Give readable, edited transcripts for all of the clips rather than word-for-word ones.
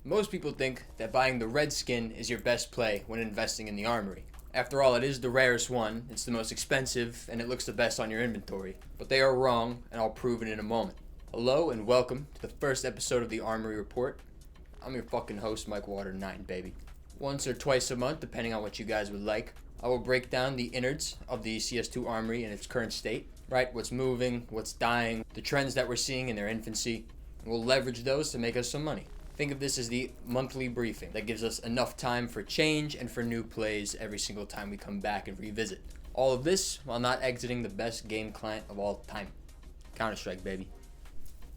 Most people think that buying the red skin is your best play when investing in the Armory. After all, it is the rarest one, it's the most expensive, and it looks the best on your inventory. But they are wrong, and I'll prove it in a moment. Hello and welcome to the first episode of the Armory Report. I'm your fucking host, Mike Water9, baby. Once or twice a month, depending on what you guys would like, I will break down the innards of the CS2 Armory in its current state, right? What's moving, what's dying, the trends that we're seeing in their infancy, and we'll leverage those to make us some money. Think of this as the monthly briefing that gives us enough time for change and for new plays every single time we come back and revisit. All of this while not exiting the best game client of all time. Counter-Strike, baby.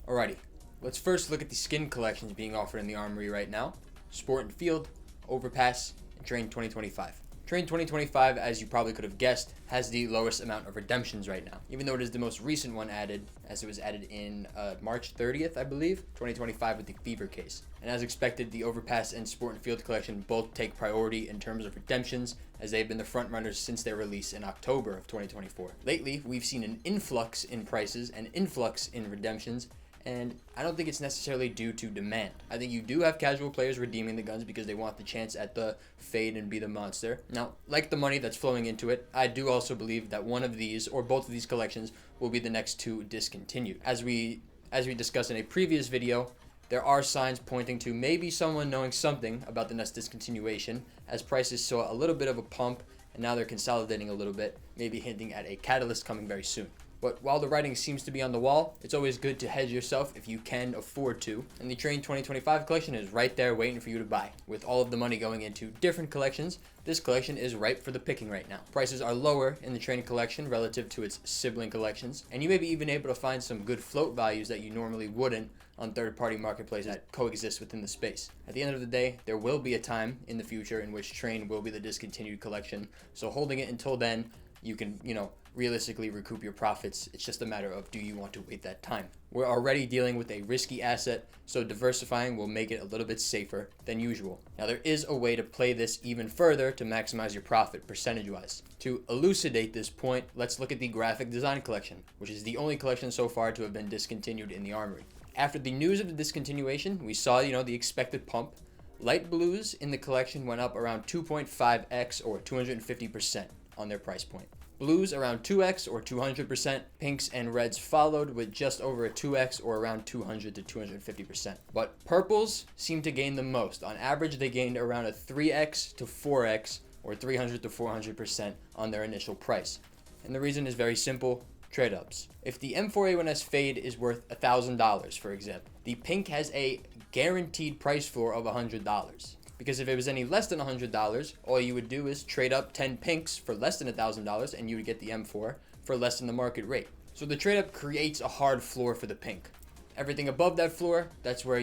Alrighty, let's first look at the skin collections being offered in the Armory right now. Sport and Field, Overpass, and Train 2025. Train 2025, as you probably could have guessed, has the lowest amount of redemptions right now, even though it is the most recent one added, as it was added in March 30th, I believe, 2025 with the Fever case. And as expected, the Overpass and Sport and Field collection both take priority in terms of redemptions, as they've been the front runners since their release in October of 2024. Lately, we've seen an influx in prices and influx in redemptions, and I don't think it's necessarily due to demand. I think you do have casual players redeeming the guns because they want the chance at the fade and be the monster. Now, like the money that's flowing into it, I do also believe that one of these or both of these collections will be the next to discontinued. As we discussed in a previous video, there are signs pointing to maybe someone knowing something about the next discontinuation, as prices saw a little bit of a pump and now they're consolidating a little bit, maybe hinting at a catalyst coming very soon. But while the writing seems to be on the wall, it's always good to hedge yourself if you can afford to. And the Train 2025 collection is right there waiting for you to buy. With all of the money going into different collections, this collection is ripe for the picking right now. Prices are lower in the Train collection relative to its sibling collections, and you may be even able to find some good float values that you normally wouldn't on third-party marketplaces that coexist within the space. At the end of the day, there will be a time in the future in which Train will be the discontinued collection, so holding it until then, you can, realistically recoup your profits. It's just a matter of, do you want to wait that time? We're already dealing with a risky asset, so diversifying will make it a little bit safer than usual. Now, there is a way to play this even further to maximize your profit percentage-wise. To elucidate this point, let's look at the graphic design collection, which is the only collection so far to have been discontinued in the Armory. After the news of the discontinuation, we saw, the expected pump. Light blues in the collection went up around 2.5x or 250% on their price point. Blues around 2x or 200%. Pinks and reds followed with just over a 2x or around 200 to 250%. But purples seem to gain the most. On average, they gained around a 3x to 4x or 300 to 400% on their initial price. And the reason is very simple. Trade-ups. If the M4A1S fade is worth $1,000, for example, the pink has a guaranteed price floor of $100. Because if it was any less than $100, all you would do is trade up 10 pinks for less than $1,000 and you would get the M4 for less than the market rate. So the trade up creates a hard floor for the pink. Everything above that floor, that's where,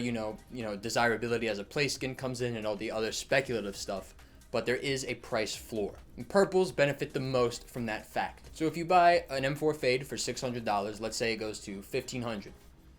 desirability as a play skin comes in and all the other speculative stuff. But there is a price floor. And purples benefit the most from that fact. So if you buy an M4 fade for $600, let's say it goes to $1,500.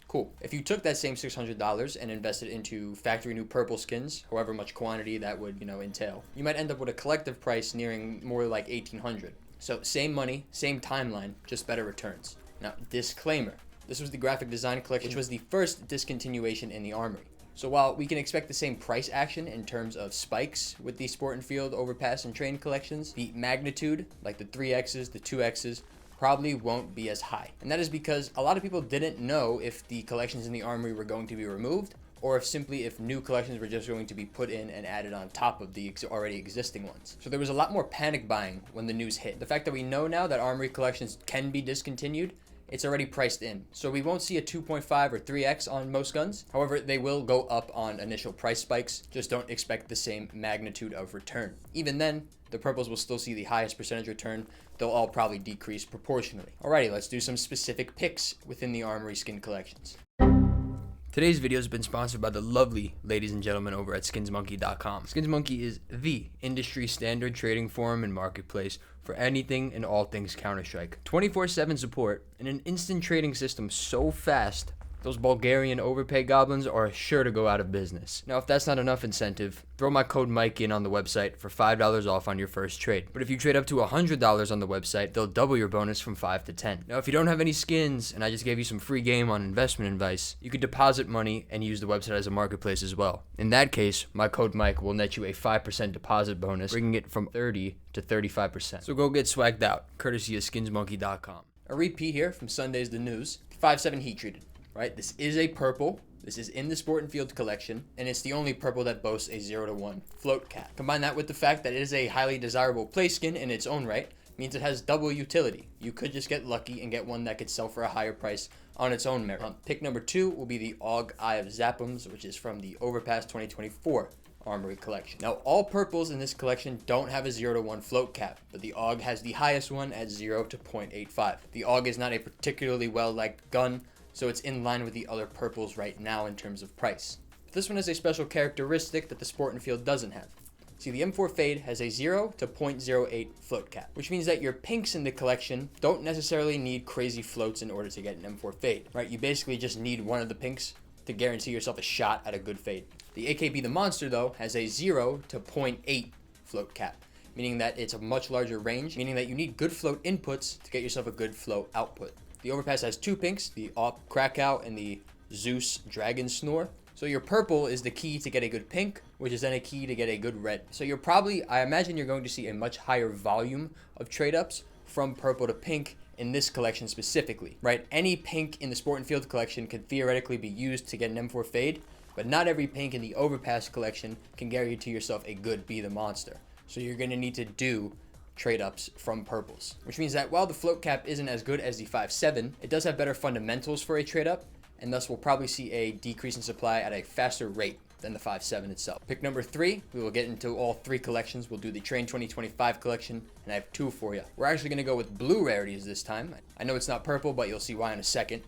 Cool. If you took that same $600 and invested into factory new purple skins, however much quantity that would, entail, you might end up with a collective price nearing more like $1,800. So same money, same timeline, just better returns. Now, disclaimer. This was the graphic design collection, which was the first discontinuation in the Armory. So while we can expect the same price action in terms of spikes with the Sport and Field, Overpass, and Train collections, the magnitude, like the 3Xs, the 2Xs, probably won't be as high. And that is because a lot of people didn't know if the collections in the Armory were going to be removed or if new collections were just going to be put in and added on top of the already existing ones. So there was a lot more panic buying when the news hit. The fact that we know now that Armory collections can be discontinued, it's already priced in. So we won't see a 2.5 or 3x on most guns. However, they will go up on initial price spikes. Just don't expect the same magnitude of return. Even then, the purples will still see the highest percentage return. They'll all probably decrease proportionally. Alrighty, let's do some specific picks within the Armory skin collections. Today's video has been sponsored by the lovely ladies and gentlemen over at SkinsMonkey.com. SkinsMonkey is the industry standard trading forum and marketplace for anything and all things Counter-Strike. 24/7 support and an instant trading system so fast Those Bulgarian overpay goblins are sure to go out of business. Now, if that's not enough incentive, throw my code Mike in on the website for $5 off on your first trade. But if you trade up to $100 on the website, they'll double your bonus from 5 to 10. Now, if you don't have any skins, and I just gave you some free game on investment advice, you could deposit money and use the website as a marketplace as well. In that case, my code Mike will net you a 5% deposit bonus, bringing it from 30 to 35%. So go get swagged out, courtesy of SkinsMonkey.com. A repeat here from Sunday's The News. 5/7 heat treated. Right, this is a purple. This is in the Sport and Field collection, and it's the only purple that boasts a 0-1 float cap. Combine that with the fact that it is a highly desirable play skin in its own right, means it has double utility. You could just get lucky and get one that could sell for a higher price on its own merit. Pick number 2 will be the AUG Eye of Zappums, which is from the Overpass 2024 Armory collection. Now, all purples in this collection don't have a 0-1 float cap, but the AUG has the highest one at 0 to 0.85. The AUG is not a particularly well-liked gun, so it's in line with the other purples right now in terms of price. But this one has a special characteristic that the Sport and Field doesn't have. See, the M4 Fade has a 0 to 0.08 float cap, which means that your pinks in the collection don't necessarily need crazy floats in order to get an M4 Fade, right? You basically just need one of the pinks to guarantee yourself a shot at a good fade. The AKB the Monster, though, has a 0 to 0.8 float cap, meaning that it's a much larger range, meaning that you need good float inputs to get yourself a good float output. The Overpass has 2 pinks, the Op Krakow and the Zeus Dragon Snore. So your purple is the key to get a good pink, which is then a key to get a good red. So I imagine you're going to see a much higher volume of trade-ups from purple to pink in this collection specifically, right? Any pink in the Sport and Field collection could theoretically be used to get an M4 Fade, but not every pink in the Overpass collection can guarantee yourself a good Be the Monster. So you're going to need to do trade-ups from purples, which means that while the float cap isn't as good as the 5/7, it does have better fundamentals for a trade-up, and thus we'll probably see a decrease in supply at a faster rate than the 5/7 itself. Pick number 3, we will get into all 3 collections. We'll do the Train 2025 collection, and I have 2 for you. We're actually going to go with blue rarities this time. I know it's not purple, but you'll see why in a second.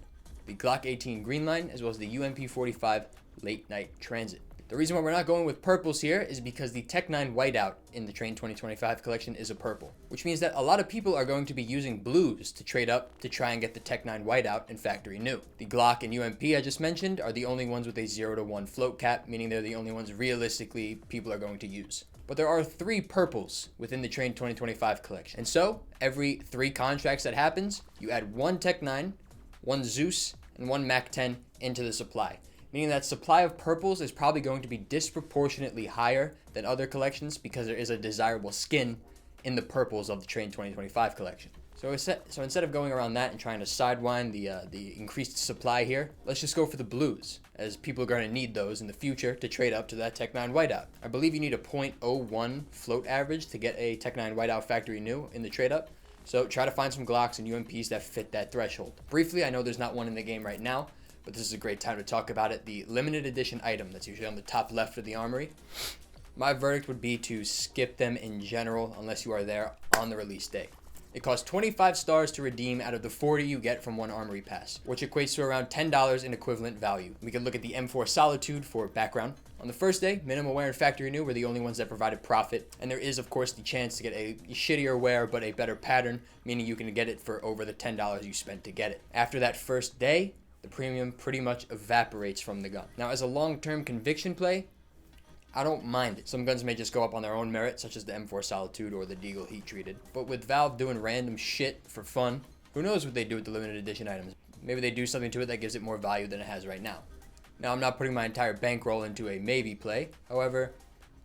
The Glock 18 Green Line, as well as the UMP 45 Late Night Transit. The reason why we're not going with purples here is because the Tech 9 Whiteout in the Train 2025 collection is a purple, which means that a lot of people are going to be using blues to trade up to try and get the Tech 9 Whiteout in factory new. The Glock and UMP I just mentioned are the only ones with a 0-1 float cap, meaning they're the only ones realistically people are going to use. But there are 3 purples within the Train 2025 collection. And so, every 3 contracts that happens, you add 1 Tech 9, 1 Zeus, and 1 Mac 10 into the supply. Meaning that supply of purples is probably going to be disproportionately higher than other collections because there is a desirable skin in the purples of the Train 2025 collection. So instead of going around that and trying to sidewind the increased supply here, let's just go for the blues, as people are going to need those in the future to trade up to that Tech 9 Whiteout. I believe you need a 0.01 float average to get a Tech 9 Whiteout factory new in the trade up. So try to find some Glocks and UMPs that fit that threshold. Briefly, I know there's not one in the game right now, but this is a great time to talk about it. The limited edition item that's usually on the top left of the Armory. My verdict would be to skip them in general unless you are there on the release day. It costs 25 stars to redeem out of the 40 you get from one Armory pass, which equates to around $10 in equivalent value. We can look at the M4 Solitude for background. On the first day, minimal wear and factory new were the only ones that provided profit, and there is of course the chance to get a shittier wear but a better pattern, meaning you can get it for over the $10 you spent to get it. After that first day, the premium pretty much evaporates from the gun. Now, as a long-term conviction play, I don't mind it. Some guns may just go up on their own merit, such as the M4 Solitude or the Deagle Heat Treated. But with Valve doing random shit for fun, who knows what they do with the limited edition items. Maybe they do something to it that gives it more value than it has right now. Now, I'm not putting my entire bankroll into a maybe play. However,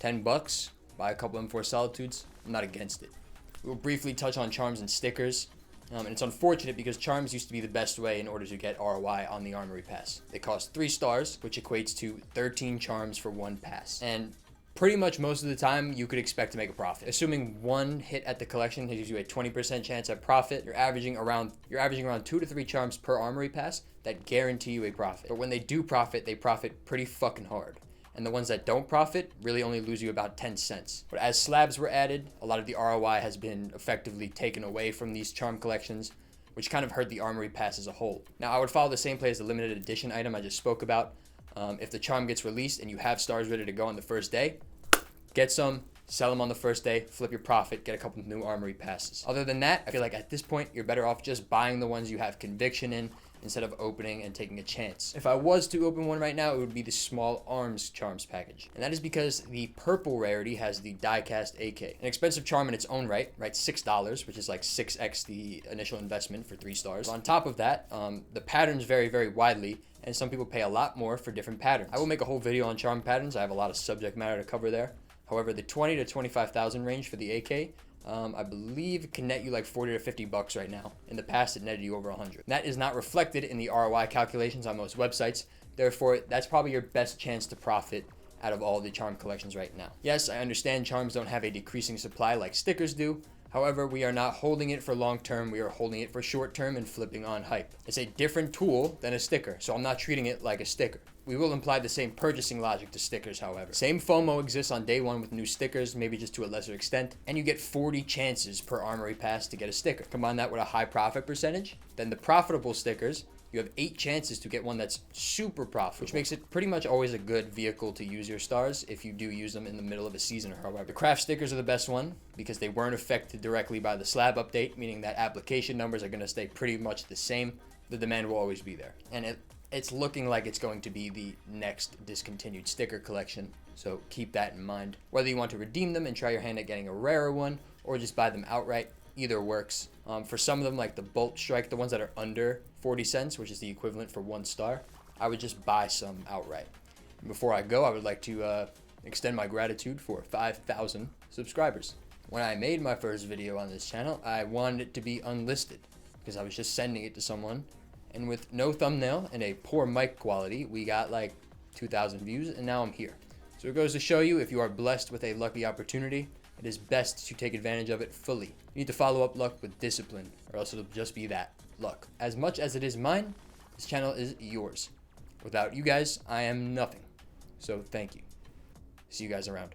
$10, buy a couple M4 Solitudes, I'm not against it. We'll briefly touch on charms and stickers. And it's unfortunate because charms used to be the best way in order to get ROI on the Armory pass. They cost 3 stars, which equates to 13 charms for 1 pass. And pretty much most of the time, you could expect to make a profit. Assuming 1 hit at the collection gives you a 20% chance at profit, you're averaging around 2 to 3 charms per Armory pass that guarantee you a profit. But when they do profit, they profit pretty fucking hard. And the ones that don't profit really only lose you about 10 cents. But as slabs were added, a lot of the ROI has been effectively taken away from these charm collections, which kind of hurt the Armory pass as a whole. Now, I would follow the same play as the limited edition item I just spoke about. If the charm gets released and you have stars ready to go on the first day, get some, sell them on the first day, flip your profit, get a couple new Armory passes. Other than that, I feel like at this point, you're better off just buying the ones you have conviction in instead of opening and taking a chance. If I was to open one right now, it would be the Small Arms Charms package. And that is because the purple rarity has the diecast AK. An expensive charm in its own right, $6, which is like 6x the initial investment for 3 stars. On top of that, the patterns vary very widely, and some people pay a lot more for different patterns. I will make a whole video on charm patterns. I have a lot of subject matter to cover there. However, the 20 to 25,000 range for the AK, I believe can net you like 40 to 50 bucks right now. In the past, it netted you over 100. That is not reflected in the ROI calculations on most websites. Therefore, that's probably your best chance to profit out of all the charm collections right now. Yes, I understand charms don't have a decreasing supply like stickers do. However, we are not holding it for long term, we are holding it for short term and flipping on hype. It's a different tool than a sticker, so I'm not treating it like a sticker. We will imply the same purchasing logic to stickers, however. Same FOMO exists on day one with new stickers, maybe just to a lesser extent, and you get 40 chances per Armory pass to get a sticker. Combine that with a high profit percentage, then the profitable stickers, you have 8 chances to get one that's super profitable, which makes it pretty much always a good vehicle to use your stars if you do use them in the middle of a season or however. The craft stickers are the best one because they weren't affected directly by the slab update, meaning that application numbers are going to stay pretty much the same. The demand will always be there. And it's looking like it's going to be the next discontinued sticker collection, so keep that in mind. Whether you want to redeem them and try your hand at getting a rarer one, or just buy them outright, either works. For some of them, like the Bolt Strike, the ones that are under 40 cents, which is the equivalent for 1 star, I would just buy some outright. Before I go, I would like to extend my gratitude for 5,000 subscribers. When I made my first video on this channel, I wanted it to be unlisted because I was just sending it to someone, and with no thumbnail and a poor mic quality, we got like 2,000 views, and now I'm here. So it goes to show you, if you are blessed with a lucky opportunity, it is best to take advantage of it fully. You need to follow up luck with discipline, or else it'll just be that, luck. As much as it is mine, this channel is yours. Without you guys, I am nothing. So thank you. See you guys around.